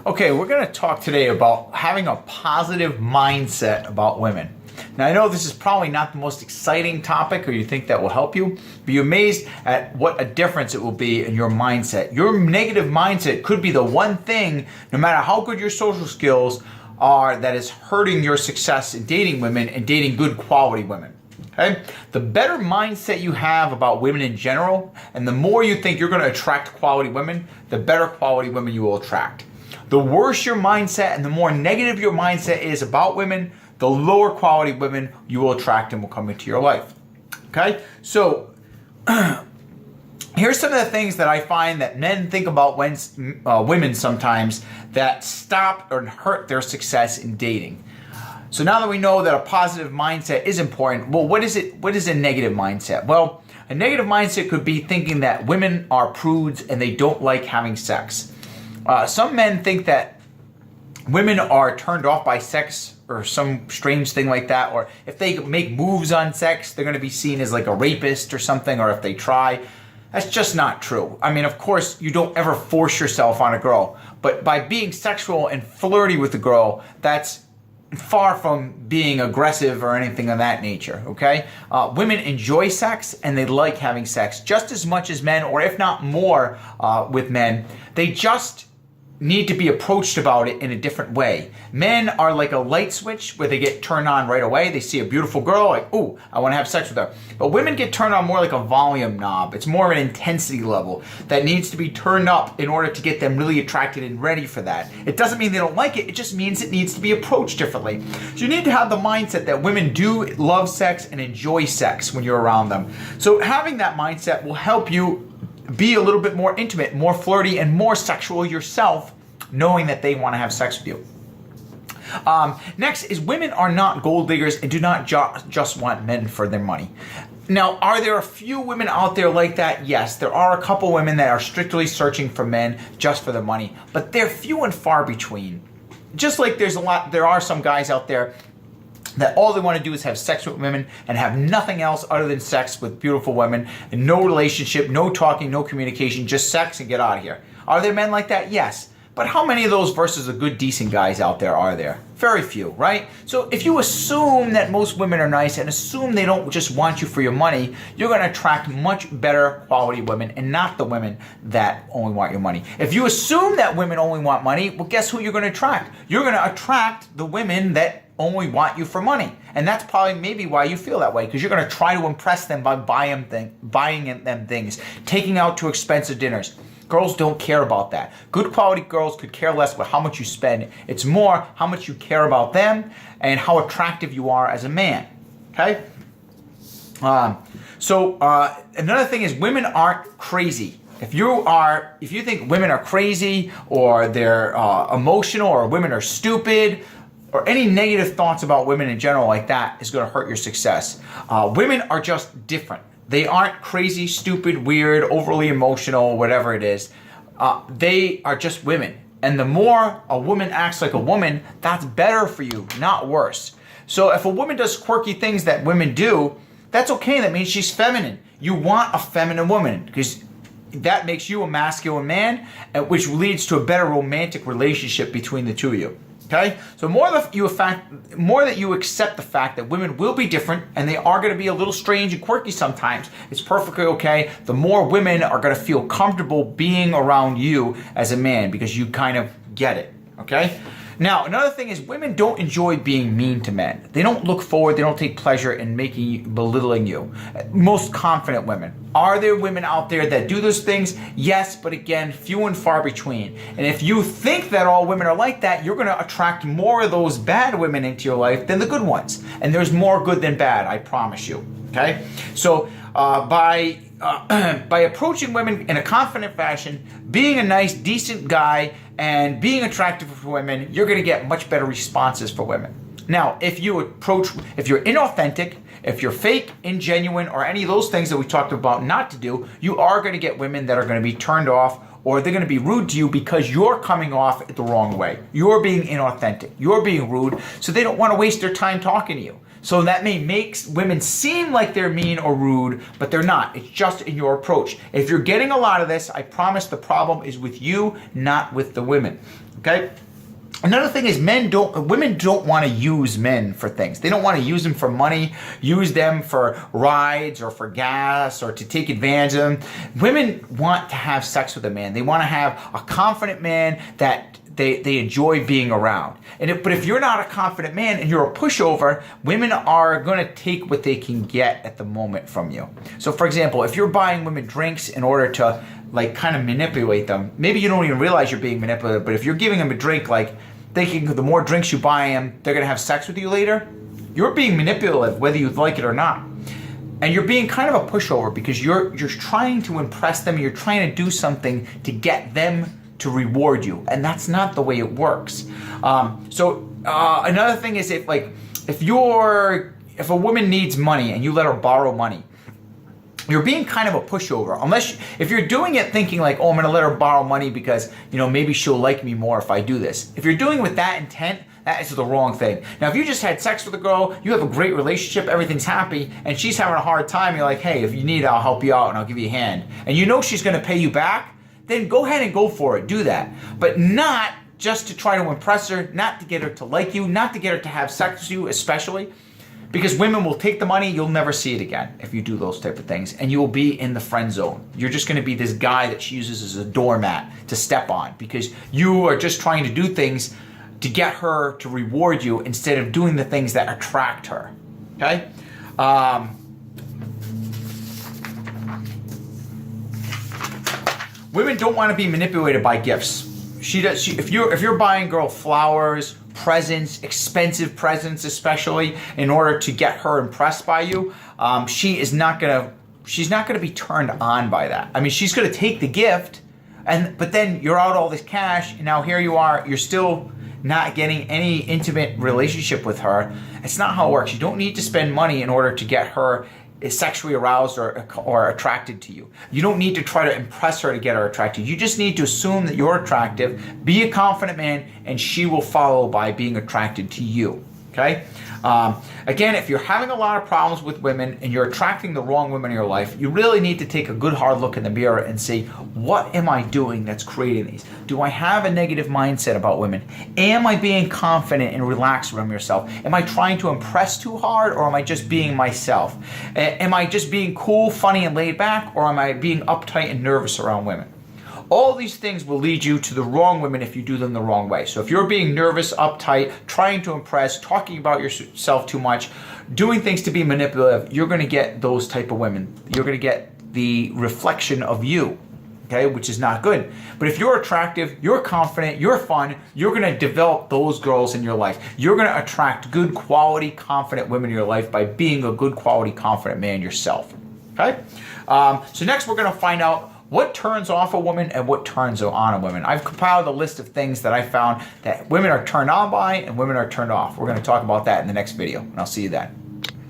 Okay, we're going to talk today about having a positive mindset about women. Now, I know this is probably not the most exciting topic or you think that will help you, but you're amazed at what a difference it will be in your mindset. Your negative mindset could be the one thing, no matter how good your social skills are, that is hurting your success in dating women and dating good quality women. Okay? The better mindset you have about women in general, and the more you think you're going to attract quality women, the better quality women you will attract. The worse your mindset and the more negative your mindset is about women, the lower quality women you will attract and will come into your life. Okay? So, here's some of the things that I find that men think about when women sometimes that stop or hurt their success in dating. So now that we know that a positive mindset is important, well, what is it? What is a negative mindset? Well, a negative mindset could be thinking that women are prudes and they don't like having sex. Some men think that women are turned off by sex or some strange thing like that, or if they make moves on sex, they're going to be seen as like a rapist or something, or if they try. That's just not true. I mean, of course, you don't ever force yourself on a girl, but by being sexual and flirty with a girl, that's far from being aggressive or anything of that nature, okay? Women enjoy sex and they like having sex just as much as men, or if not more with men. They just need to be approached about it in a different way. Men are like a light switch where they get turned on right away. They see a beautiful girl, like, ooh, I want to have sex with her. But women get turned on more like a volume knob. It's more of an intensity level that needs to be turned up in order to get them really attracted and ready for that. It doesn't mean they don't like it. It just means it needs to be approached differently. So you need to have the mindset that women do love sex and enjoy sex when you're around them. So having that mindset will help you be a little bit more intimate, more flirty, and more sexual yourself, knowing that they want to have sex with you. Next is women are not gold diggers and do not just want men for their money. Now, are there a few women out there like that? Yes, there are a couple women that are strictly searching for men just for the money, but they're few and far between. Just like there are some guys out there that all they want to do is have sex with women and have nothing else other than sex with beautiful women, and no relationship, no talking, no communication, just sex and get out of here. Are there men like that? Yes. But how many of those versus the good, decent guys out there are there? Very few, right? So if you assume that most women are nice and assume they don't just want you for your money, you're going to attract much better quality women and not the women that only want your money. If you assume that women only want money, well, guess who you're going to attract? You're going to attract the women that only want you for money. And that's probably maybe why you feel that way, because you're going to try to impress them by buying them things, taking out to expensive dinners. Girls don't care about that. Good quality girls could care less about how much you spend. It's more how much you care about them and how attractive you are as a man. Okay? Another thing is women aren't crazy. If you think women are crazy or they're emotional or women are stupid, or any negative thoughts about women in general like that is going to hurt your success. Women are just different. They aren't crazy, stupid, weird, overly emotional, whatever it is. They are just women. And the more a woman acts like a woman, that's better for you, not worse. So if a woman does quirky things that women do, that's okay. That means she's feminine. You want a feminine woman because that makes you a masculine man, which leads to a better romantic relationship between the two of you. Okay? So more that you accept the fact that women will be different and they are going to be a little strange and quirky sometimes, it's perfectly okay. The more women are going to feel comfortable being around you as a man because you kind of get it. Okay? Now, another thing is women don't enjoy being mean to men. They don't look forward, they don't take pleasure in belittling you. Most confident women. Are there women out there that do those things? Yes, but again, few and far between. And if you think that all women are like that, you're going to attract more of those bad women into your life than the good ones. And there's more good than bad, I promise you. Okay? So, by approaching women in a confident fashion, being a nice, decent guy, and being attractive for women, you're going to get much better responses for women. Now, if you're inauthentic, if you're fake, ingenuine, or any of those things that we talked about not to do, you are going to get women that are going to be turned off, or they're going to be rude to you because you're coming off the wrong way. You're being inauthentic. You're being rude, so they don't want to waste their time talking to you. So that may make women seem like they're mean or rude, but they're not. It's just in your approach. If you're getting a lot of this, I promise the problem is with you, not with the women. Okay? Another thing is women don't want to use men for things. They don't want to use them for money, use them for rides or for gas or to take advantage of them. Women want to have sex with a man. They want to have a confident man that they enjoy being around. But if you're not a confident man and you're a pushover, women are going to take what they can get at the moment from you. So for example, if you're buying women drinks in order to like kind of manipulate them, maybe you don't even realize you're being manipulative, but if you're giving them a drink like thinking the more drinks you buy them, they're going to have sex with you later, you're being manipulative whether you like it or not. And you're being kind of a pushover because you're trying to impress them, you're trying to do something to get them to reward you, and that's not the way it works. Another thing is if a woman needs money and you let her borrow money, you're being kind of a pushover. If you're doing it thinking like, oh, I'm going to let her borrow money because maybe she'll like me more if I do this. If you're doing it with that intent, that is the wrong thing. Now, if you just had sex with a girl, you have a great relationship, everything's happy, and she's having a hard time, you're like, hey, if you need it, I'll help you out and I'll give you a hand. And you know she's going to pay you back, then go ahead and go for it. Do that. But not just to try to impress her, not to get her to like you, not to get her to have sex with you especially. Because women will take the money, you'll never see it again if you do those type of things. And you will be in the friend zone. You're just going to be this guy that she uses as a doormat to step on. Because you are just trying to do things to get her to reward you instead of doing the things that attract her. Okay? Women don't want to be manipulated by gifts. If you're buying girl flowers, presents, expensive presents especially, in order to get her impressed by you, she's not gonna be turned on by that. I mean, she's gonna take the gift, but then you're out all this cash, and now here you are, you're still not getting any intimate relationship with her. It's not how it works. You don't need to spend money in order to get her sexually aroused or attracted to you. You don't need to try to impress her to get her attracted. You just need to assume that you're attractive, be a confident man, and she will follow by being attracted to you. Okay? Again, if you're having a lot of problems with women and you're attracting the wrong women in your life, you really need to take a good hard look in the mirror and say, what am I doing that's creating these? Do I have a negative mindset about women? Am I being confident and relaxed around yourself? Am I trying to impress too hard, or am I just being myself? Am I just being cool, funny, and laid back, or am I being uptight and nervous around women? All these things will lead you to the wrong women if you do them the wrong way. So if you're being nervous, uptight, trying to impress, talking about yourself too much, doing things to be manipulative, you're going to get those type of women. You're going to get the reflection of you, okay, which is not good. But if you're attractive, you're confident, you're fun, you're going to develop those girls in your life. You're going to attract good quality, confident women in your life by being a good quality, confident man yourself. Okay? So next we're going to find out what turns off a woman and what turns on a woman. I've compiled a list of things that I found that women are turned on by and women are turned off. We're going to talk about that in the next video, and I'll see you then.